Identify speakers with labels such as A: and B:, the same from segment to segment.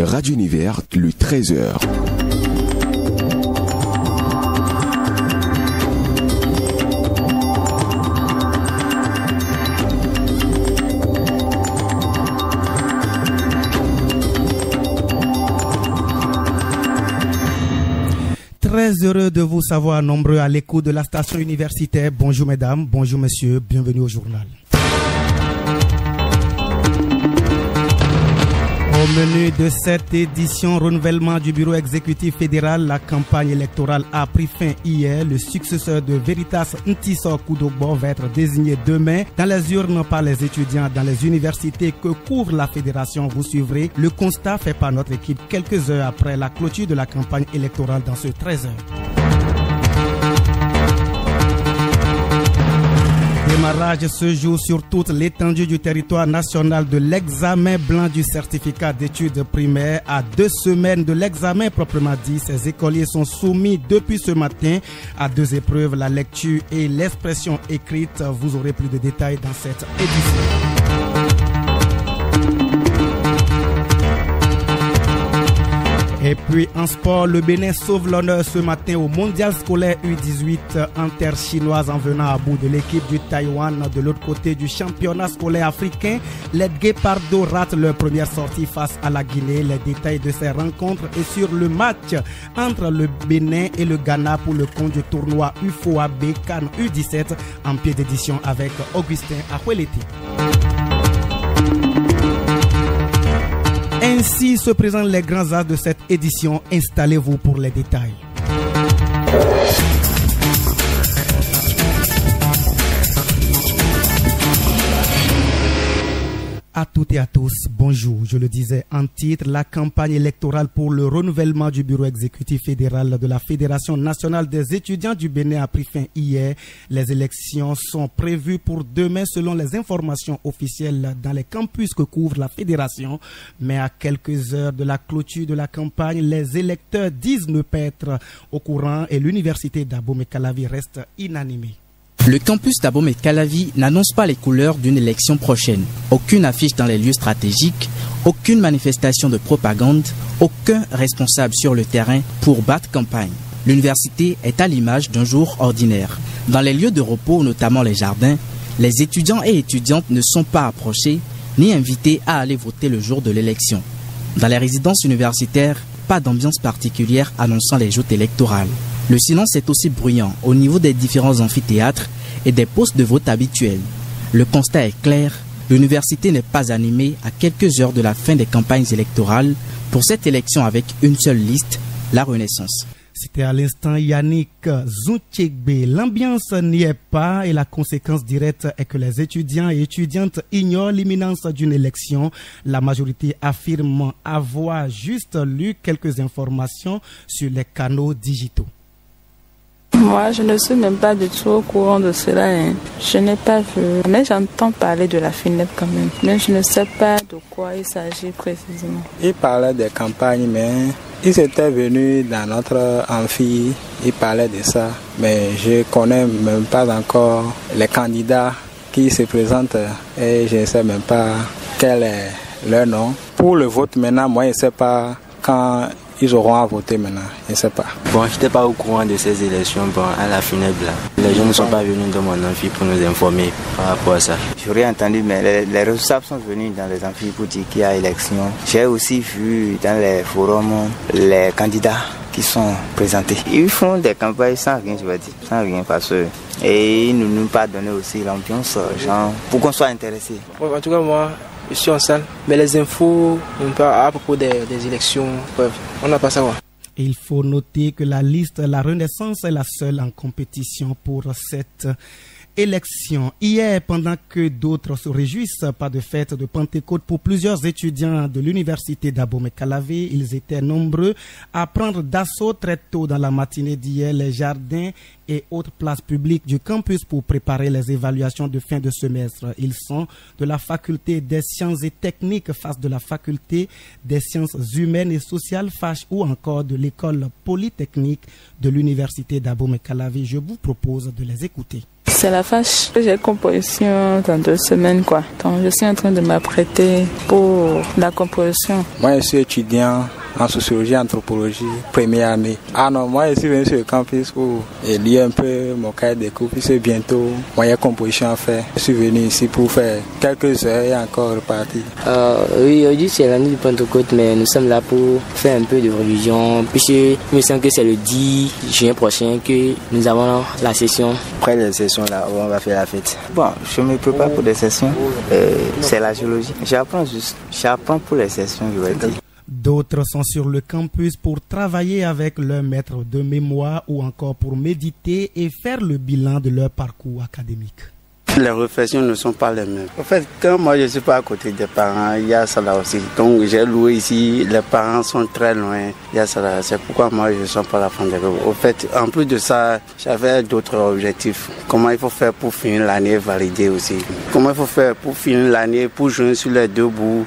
A: Radio Univers, le 13h.
B: Très heureux de vous savoir nombreux à l'écoute de la station universitaire. Bonjour mesdames, bonjour messieurs, bienvenue au journal. Au menu de cette édition, renouvellement du bureau exécutif fédéral, la campagne électorale a pris fin hier. Le successeur de Veritas Ntiso Kudogbo va être désigné demain dans les urnes par les étudiants dans les universités que couvre la fédération. Vous suivrez le constat fait par notre équipe quelques heures après la clôture de la campagne électorale dans ce 13h. Démarrage ce jour sur toute l'étendue du territoire national de l'examen blanc du certificat d'études primaires. À 2 semaines de l'examen proprement dit, ces écoliers sont soumis depuis ce matin à 2 épreuves, la lecture et l'expression écrite. Vous aurez plus de détails dans cette édition. Et puis en sport, le Bénin sauve l'honneur ce matin au mondial scolaire U18 en terre chinoise en venant à bout de l'équipe du Taïwan. De l'autre côté du championnat scolaire africain, les Guépardos ratent leur première sortie face à la Guinée. Les détails de ces rencontres et sur le match entre le Bénin et le Ghana pour le compte du tournoi UFOAB CAN U17 en pied d'édition avec Augustin Ahueleti. Ainsi se présentent les grands as de cette édition. Installez-vous pour les détails. À toutes et à tous, bonjour. Je le disais en titre, la campagne électorale pour le renouvellement du bureau exécutif fédéral de la Fédération nationale des étudiants du Bénin a pris fin hier. Les élections sont prévues pour demain selon les informations officielles dans les campus que couvre la fédération. Mais à quelques heures de la clôture de la campagne, les électeurs disent ne pas être au courant et l'université d'Abomey-Calavi reste inanimée.
C: Le campus d'Abomey-Calavi n'annonce pas les couleurs d'une élection prochaine. Aucune affiche dans les lieux stratégiques, aucune manifestation de propagande, aucun responsable sur le terrain pour battre campagne. L'université est à l'image d'un jour ordinaire. Dans les lieux de repos, notamment les jardins, les étudiants et étudiantes ne sont pas approchés ni invités à aller voter le jour de l'élection. Dans les résidences universitaires, pas d'ambiance particulière annonçant les joutes électorales. Le silence est aussi bruyant au niveau des différents amphithéâtres et des postes de vote habituels. Le constat est clair, l'université n'est pas animée à quelques heures de la fin des campagnes électorales pour cette élection avec une seule liste, la Renaissance.
B: C'était à l'instant Yannick Zountchegbe. L'ambiance n'y est pas et la conséquence directe est que les étudiants et étudiantes ignorent l'imminence d'une élection. La majorité affirme avoir juste lu quelques informations sur les canaux digitaux.
D: Moi, je ne suis même pas du tout au courant de cela. Je n'ai pas vu. Mais j'entends parler de la FINEP quand même. Mais je ne sais pas de quoi il s'agit précisément.
E: Ils parlaient des campagnes, mais ils étaient venus dans notre amphi. Ils parlaient de ça. Mais je ne connais même pas encore les candidats qui se présentent. Et je ne sais même pas quel est leur nom. Pour le vote maintenant, moi, je ne sais pas quand ils auront à voter maintenant, je ne sais pas.
F: Bon, je n'étais pas au courant de ces élections à la FINEP là. Les gens ne sont pas venus dans mon amphi pour nous informer par rapport à ça. J'aurais entendu, mais les responsables sont venus dans les amphis pour dire qu'il y a élection. J'ai aussi vu dans les forums les candidats qui sont présentés. Ils font des campagnes sans rien, je vais dire, sans rien parce que et ils ne nous ont pas donné aussi l'ambiance, genre, pour qu'on soit intéressé.
G: Bon, en tout cas, moi, je suis en salle, mais les infos à propos des élections, bref, on n'a pas à savoir.
B: Il faut noter que la liste La Renaissance est la seule en compétition pour cette élection. Hier, pendant que d'autres se réjouissent pas de fête de Pentecôte pour plusieurs étudiants de l'université d'Abomey-Calavi, ils étaient nombreux à prendre d'assaut très tôt dans la matinée d'hier les jardins et autres places publiques du campus pour préparer les évaluations de fin de semestre. Ils sont de la faculté des sciences et techniques face de la faculté des sciences humaines et sociales FACH ou encore de l'école polytechnique de l'université d'Abomey-Calavi. Je vous propose de les écouter.
D: C'est la fâche. J'ai composition dans 2 semaines, quoi. Donc, je suis en train de m'apprêter pour la composition.
E: Moi, je suis étudiant en sociologie, anthropologie, première année. Ah non, moi je suis venu sur le campus pour lire un peu mon cahier de cours, puisque bientôt, moi il y a composition à faire. Je suis venu ici pour faire quelques heures et encore repartir.
H: Oui, aujourd'hui c'est l'année du Pentecôte, mais nous sommes là pour faire un peu de religion, puisque il me semble que c'est le 10 juin prochain que nous avons la session.
F: Après les sessions là, on va faire la fête. Bon, je me prépare pour des sessions, c'est la géologie. J'apprends pour les sessions, je vais dire.
B: D'autres sont sur le campus pour travailler avec leur maître de mémoire ou encore pour méditer et faire le bilan de leur parcours académique.
I: Les réflexions ne sont pas les mêmes. En fait, quand moi je ne suis pas à côté des parents, il y a ça là aussi. Donc j'ai loué ici, les parents sont très loin, il y a ça là. C'est pourquoi moi je ne suis pas la fin de l'eau. En fait, en plus de ça, j'avais d'autres objectifs. Comment il faut faire pour finir l'année validée aussi. Comment il faut faire pour finir l'année, pour jouer sur les 2 bouts.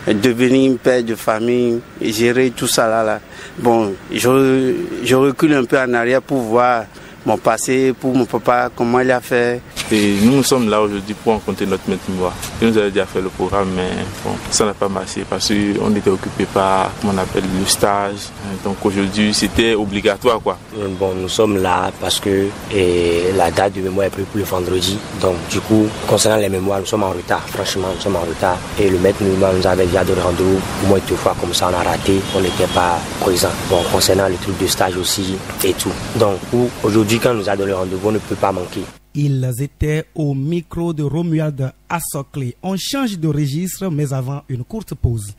I: Devenir une père de famille, gérer tout ça là. Bon, je recule un peu en arrière pour voir mon passé, pour mon papa, comment il a fait.
J: Et nous sommes là aujourd'hui pour rencontrer notre maître de mémoire. Il nous a déjà fait le programme, mais bon, ça n'a pas marché parce qu'on était occupé par, comment on appelle, le stage. Donc aujourd'hui, c'était obligatoire, quoi.
K: Bon, nous sommes là parce que la date de mémoire est prévue pour le vendredi. Donc du coup, concernant les mémoires, nous sommes en retard. Franchement, nous sommes en retard. Et le maître de mémoire nous avait déjà donné rendez-vous au moins 2 fois, comme ça on a raté, on n'était pas présent. Bon, concernant le truc de stage aussi et tout. Donc aujourd'hui, quand on nous a donné rendez-vous, on ne peut pas manquer.
B: Ils étaient au micro de Romuald Assoclé. On change de registre, mais avant une courte pause.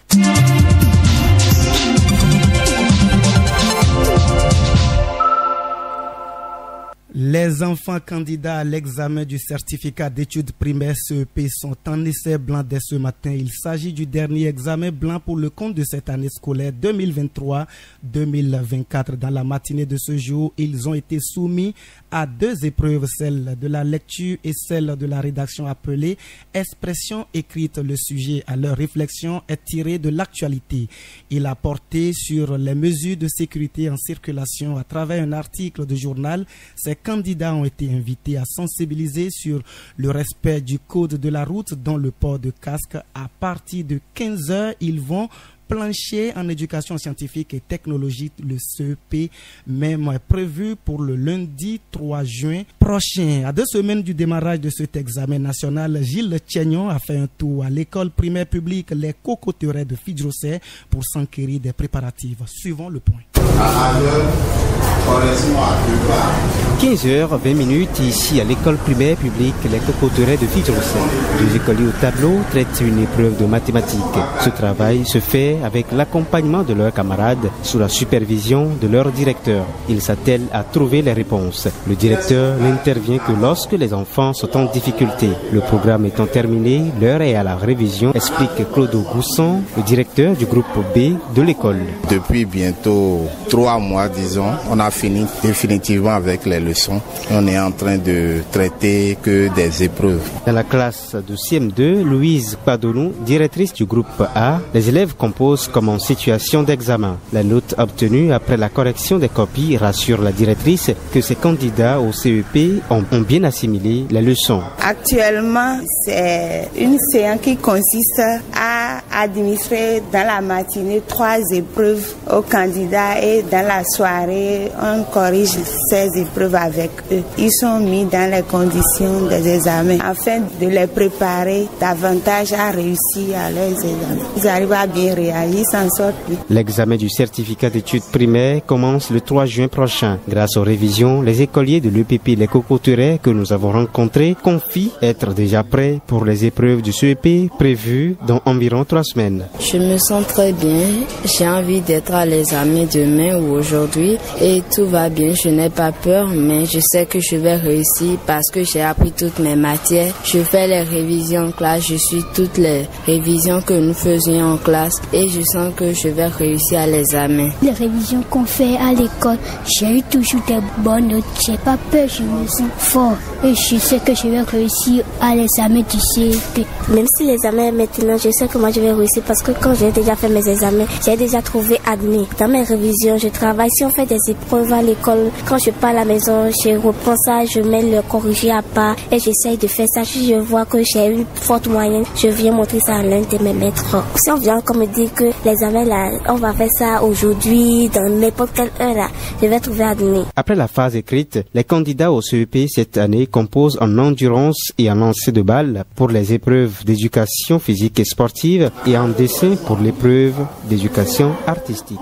B: Les enfants candidats à l'examen du certificat d'études primaires CEP sont en essai blanc dès ce matin. Il s'agit du dernier examen blanc pour le compte de cette année scolaire 2023-2024. Dans la matinée de ce jour, ils ont été soumis à 2 épreuves, celle de la lecture et celle de la rédaction appelée expression écrite. Le sujet à leur réflexion est tiré de l'actualité. Il a porté sur les mesures de sécurité en circulation à travers un article de journal. Ces candidats ont été invités à sensibiliser sur le respect du code de la route, dont le port de casque. À partir de 15h, ils vont plancher en éducation scientifique et technologique. Le CEP même prévu pour le lundi 3 juin prochain. À 2 semaines du démarrage de cet examen national, Gilles Tchegnon a fait un tour à l'école primaire publique Les Cocoterets de Fidjrosset pour s'enquérir des préparatifs. Suivons le point.
L: 15h20 ici à l'école primaire publique Les Cocoterets de Fidjrosset. 2 écoliers au tableau traitent une épreuve de mathématiques. Ce travail se fait avec l'accompagnement de leurs camarades sous la supervision de leur directeur. Ils s'attellent à trouver les réponses. Le directeur n'intervient que lorsque les enfants sont en difficulté. Le programme étant terminé, l'heure est à la révision, explique Claude Gousson, le directeur du groupe B de l'école.
M: Depuis bientôt 3 mois, disons, on a fini définitivement avec les leçons. On est en train de traiter que des épreuves.
L: Dans la classe de CM2, Louise Padonou, directrice du groupe A, les élèves composent comme en situation d'examen. La note obtenue après la correction des copies rassure la directrice que ces candidats au CEP ont bien assimilé les leçons.
N: Actuellement, c'est une séance qui consiste à administrer dans la matinée 3 épreuves aux candidats et dans la soirée, on corrige ces épreuves avec eux. Ils sont mis dans les conditions des examens afin de les préparer davantage à réussir à leurs examens. Ils arrivent à bien réagir.
L: L'examen du certificat d'études primaires commence le 3 juin prochain. Grâce aux révisions, les écoliers de l'EPP Les Cocoterets que nous avons rencontrés confient être déjà prêts pour les épreuves du CEP prévues dans environ 3 semaines.
O: Je me sens très bien. J'ai envie d'être à l'examen demain ou aujourd'hui et tout va bien. Je n'ai pas peur, mais je sais que je vais réussir parce que j'ai appris toutes mes matières. Je fais les révisions en classe, je suis toutes les révisions que nous faisions en classe et je sens que je vais réussir à l'examen.
P: Les révisions qu'on fait à l'école, j'ai eu toujours des bonnes notes. J'ai pas peur, je me sens fort et je sais que je vais réussir à l'examen du CEP.
Q: Même si l'examen est maintenant, je sais que moi je vais réussir parce que quand j'ai déjà fait mes examens, j'ai déjà trouvé admis. Dans mes révisions, je travaille. Si on fait des épreuves à l'école, quand je pars à la maison, je reprends ça, je mets le corrigé à part et j'essaye de faire ça. Si je vois que j'ai une forte moyenne, je viens montrer ça à l'un de mes maîtres. Si on vient comme me dire que l'examen là, on va faire ça aujourd'hui, dans n'importe quelle heure là, je vais trouver admis.
L: Après la phase écrite, les candidats au CEP cette année composent en endurance et en lancer de balles pour les épreuves d'éducation physique et sportive et en dessin pour l'épreuve d'éducation artistique.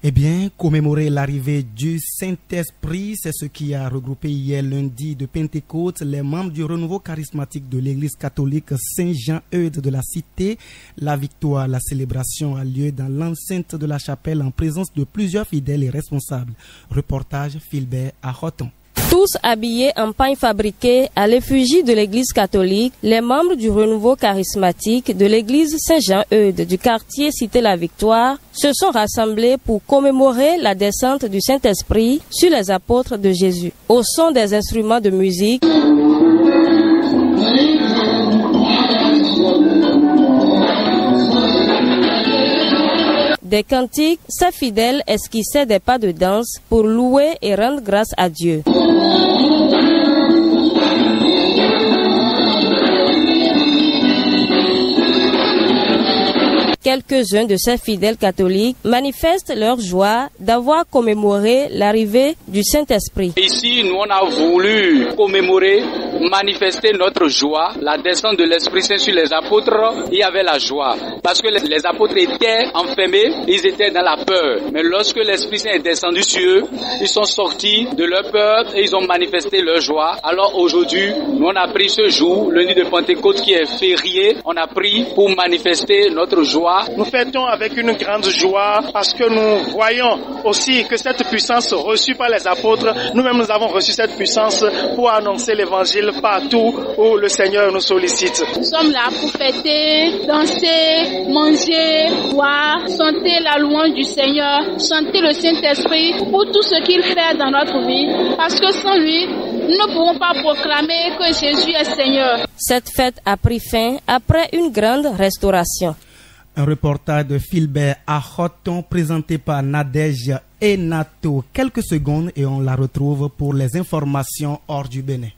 B: Eh bien, commémorer l'arrivée du Saint-Esprit, c'est ce qui a regroupé hier lundi de Pentecôte les membres du renouveau charismatique de l'Église catholique Saint-Jean-Eudes de la Cité. La victoire, la célébration a lieu dans l'enceinte de la chapelle en présence de plusieurs fidèles et responsables. Reportage Philbert à Roton.
R: Tous habillés en pagne fabriquée à l'effigie de l'église catholique, les membres du renouveau charismatique de l'église Saint-Jean-Eudes du quartier Cité-la-Victoire se sont rassemblés pour commémorer la descente du Saint-Esprit sur les apôtres de Jésus. Au son des instruments de musique, des cantiques, ces fidèles esquissaient des pas de danse pour louer et rendre grâce à Dieu. Quelques-uns de ces fidèles catholiques manifestent leur joie d'avoir commémoré l'arrivée du Saint-Esprit.
S: Ici, nous on a voulu commémorer, manifester notre joie, la descente de l'Esprit Saint sur les apôtres. Il y avait la joie parce que les apôtres étaient enfermés, ils étaient dans la peur. Mais lorsque l'Esprit Saint est descendu sur eux, ils sont sortis de leur peur et ils ont manifesté leur joie. Alors aujourd'hui, nous on a pris ce jour, lundi de Pentecôte qui est férié, on a pris pour manifester notre joie.
T: Nous fêtons avec une grande joie parce que nous voyons aussi que cette puissance reçue par les apôtres, nous-mêmes nous avons reçu cette puissance pour annoncer l'évangile partout où le Seigneur nous sollicite.
U: Nous sommes là pour fêter, danser, manger, boire, chanter la louange du Seigneur, chanter le Saint-Esprit pour tout ce qu'il fait dans notre vie parce que sans lui, nous ne pouvons pas proclamer que Jésus est Seigneur.
R: Cette fête a pris fin après une grande restauration.
B: Un reportage de Philbert à Roton présenté par Nadège et Nato. Quelques secondes et on la retrouve pour les informations hors du Bénin.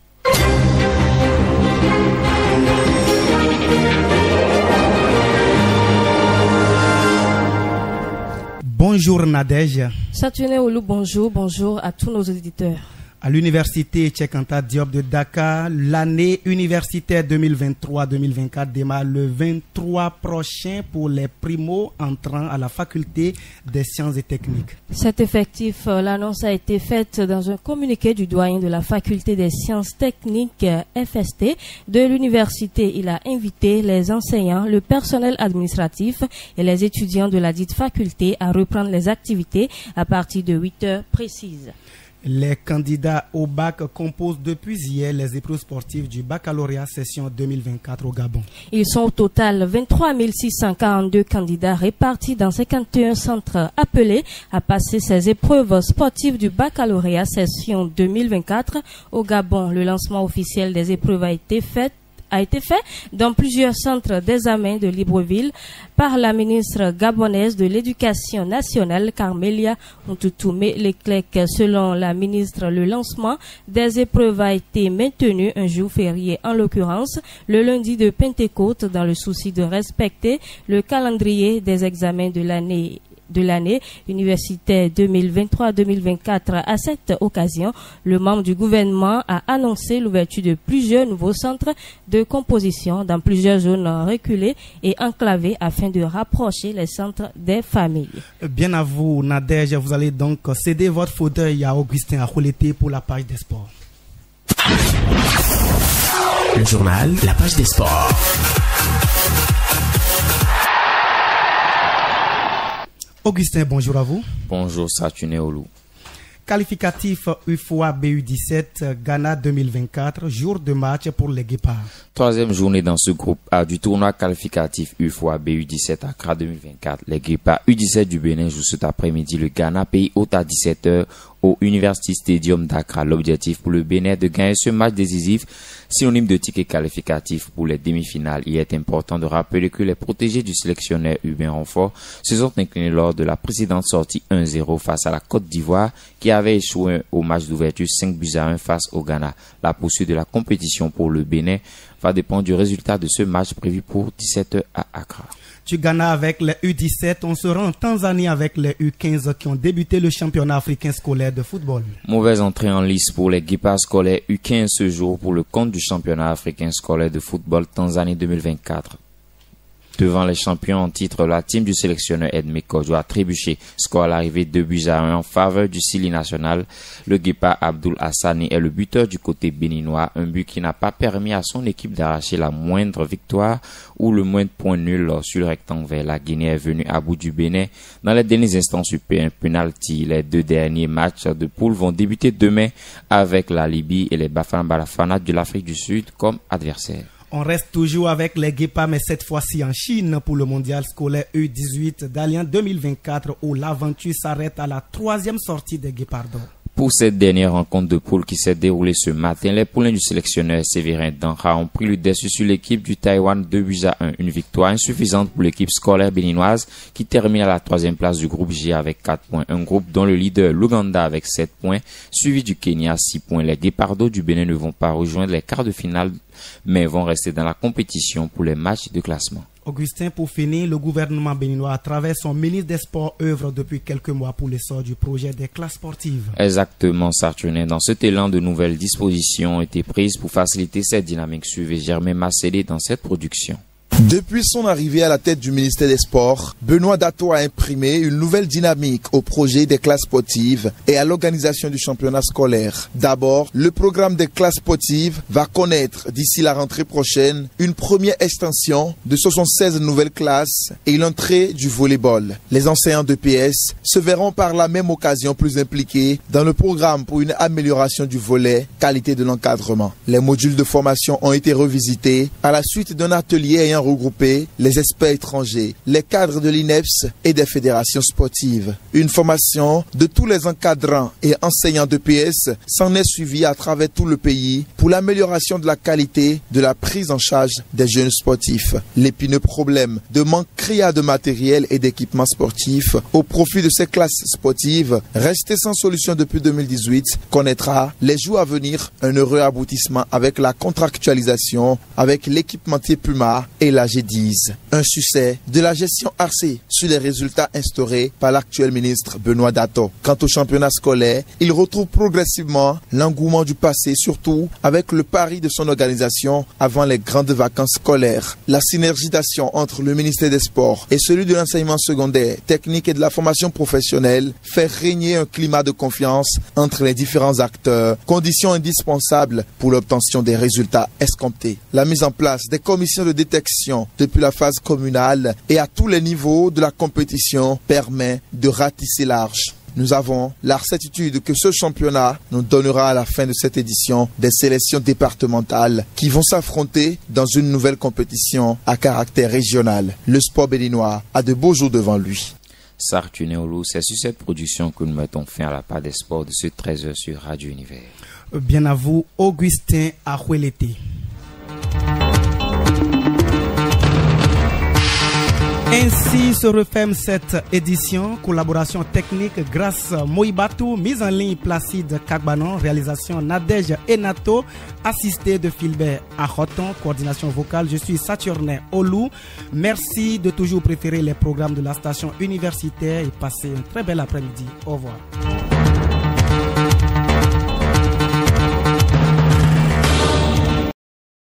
B: Bonjour Nadège.
R: Satuné Oulou, bonjour à tous nos auditeurs.
B: À l'université Cheikh Anta Diop de Dakar, l'année universitaire 2023-2024 démarre le 23 prochain pour les primo entrants à la faculté des sciences et techniques.
R: Cet effectif, l'annonce a été faite dans un communiqué du doyen de la faculté des sciences techniques FST de l'université. Il a invité les enseignants, le personnel administratif et les étudiants de la dite faculté à reprendre les activités à partir de 8 heures précises.
B: Les candidats au bac composent depuis hier les épreuves sportives du baccalauréat session 2024 au Gabon.
R: Ils sont au total 23 642 candidats répartis dans 51 centres appelés à passer ces épreuves sportives du baccalauréat session 2024 au Gabon. Le lancement officiel des épreuves a été fait dans plusieurs centres d'examen de Libreville par la ministre gabonaise de l'Éducation nationale Carmelia Ntoutoumé-Leclerc. Selon la ministre, le lancement des épreuves a été maintenu un jour férié, en l'occurrence le lundi de Pentecôte, dans le souci de respecter le calendrier des examens de l'année universitaire 2023-2024. À cette occasion, le membre du gouvernement a annoncé l'ouverture de plusieurs nouveaux centres de composition dans plusieurs zones reculées et enclavées afin de rapprocher les centres des familles.
B: Bien à vous, Nadège. Vous allez donc céder votre fauteuil à Augustin Akholete pour la page des sports.
V: Le journal, la page des sports.
B: Augustin, bonjour à vous.
W: Bonjour Satuné Oulou.
B: Qualificatif UFOA BU17 Ghana 2024, jour de match pour les Guépards.
A: Troisième journée dans ce groupe A du tournoi qualificatif UFOA BU17 Accra 2024. Les Guépards U17 du Bénin jouent cet après-midi le Ghana pays hôte à 17h au University Stadium d'Accra. L'objectif pour le Bénin est de gagner ce match décisif, synonyme de ticket qualificatif pour les demi-finales. Il est important de rappeler que les protégés du sélectionneur Hubert Renfort se sont inclinés lors de la précédente sortie 1-0 face à la Côte d'Ivoire qui avait échoué au match d'ouverture 5-1 face au Ghana. La poursuite de la compétition pour le Bénin va dépendre du résultat de ce match prévu pour 17h à Accra.
B: Du Ghana avec les U17, on se rend en Tanzanie avec les U15 qui ont débuté le championnat africain scolaire de football.
A: Mauvaise entrée en lice pour les Guépards scolaires U15 ce jour pour le compte du championnat africain scolaire de football Tanzanie 2024. Devant les champions en titre, la team du sélectionneur Edmé Kodjo a trébuché. Score à l'arrivée 2-1 en faveur du Sili national. Le Guépard Abdul Hassani est le buteur du côté béninois. Un but qui n'a pas permis à son équipe d'arracher la moindre victoire ou le moindre point nul sur le rectangle vert. La Guinée est venue à bout du Bénin dans les derniers instants sur un penalty. Les deux derniers matchs de poule vont débuter demain avec la Libye et les Bafana Bafana de l'Afrique du Sud comme adversaires.
B: On reste toujours avec les Guépards, mais cette fois-ci en Chine pour le mondial scolaire U18 d'Alliance 2024 où l'aventure s'arrête à la troisième sortie des Guépards d'or.
A: Pour cette dernière rencontre de poule qui s'est déroulée ce matin, les poulains du sélectionneur Séverin Danha ont pris le dessus sur l'équipe du Taïwan 2-1. Une victoire insuffisante pour l'équipe scolaire béninoise qui termine à la troisième place du groupe G avec 4 points. Un groupe dont le leader l'Ouganda avec 7 points, suivi du Kenya 6 points. Les Guépards du Bénin ne vont pas rejoindre les quarts de finale, mais vont rester dans la compétition pour les matchs de classement.
B: Augustin, pour finir, le gouvernement béninois, à travers son ministre des Sports, œuvre depuis quelques mois pour l'essor du projet des classes sportives.
A: Exactement, Sartunet. Dans cet élan, de nouvelles dispositions ont été prises pour faciliter cette dynamique. Suivez Germain Macédé dans cette production.
C: Depuis son arrivée à la tête du ministère des Sports, Benoît Dato a imprimé une nouvelle dynamique au projet des classes sportives et à l'organisation du championnat scolaire. D'abord, le programme des classes sportives va connaître d'ici la rentrée prochaine une première extension de 76 nouvelles classes et l'entrée du volleyball. Les enseignants d'EPS se verront par la même occasion plus impliqués dans le programme pour une amélioration du volley, qualité de l'encadrement. Les modules de formation ont été revisités à la suite d'un atelier ayant regroupé les experts étrangers, les cadres de l'INEPS et des fédérations sportives. Une formation de tous les encadrants et enseignants d'EPS s'en est suivie à travers tout le pays pour l'amélioration de la qualité de la prise en charge des jeunes sportifs. L'épineux problème de manque criard de matériel et d'équipements sportifs au profit de ces classes sportives, resté sans solution depuis 2018, connaîtra les jours à venir un heureux aboutissement avec la contractualisation avec l'équipementier Puma et la G10. Un succès de la gestion RC sur les résultats instaurés par l'actuel ministre Benoît Dato. Quant au championnat scolaire, il retrouve progressivement l'engouement du passé, surtout avec le pari de son organisation avant les grandes vacances scolaires. La synergisation entre le ministère des Sports et celui de l'enseignement secondaire, technique et de la formation professionnelle fait régner un climat de confiance entre les différents acteurs, condition indispensable pour l'obtention des résultats escomptés. La mise en place des commissions de détection depuis la phase communale et à tous les niveaux de la compétition permet de ratisser large. Nous avons la certitude que ce championnat nous donnera à la fin de cette édition des sélections départementales qui vont s'affronter dans une nouvelle compétition à caractère régional. Le sport béninois a de beaux jours devant lui.
A: Sartunéolu, c'est sur cette production que nous mettons fin à la part des sports de ce 13h sur Radio Univers.
B: Bien à vous, Augustin Ahuelete. Ainsi se referme cette édition. Collaboration technique grâce Moïbatou, mise en ligne Placide Kagbanon, réalisation Nadège Enato, assisté de Philbert Ahoton, coordination vocale. Je suis Saturnin Olou. Merci de toujours préférer les programmes de la station universitaire et passez un très bel après-midi. Au revoir.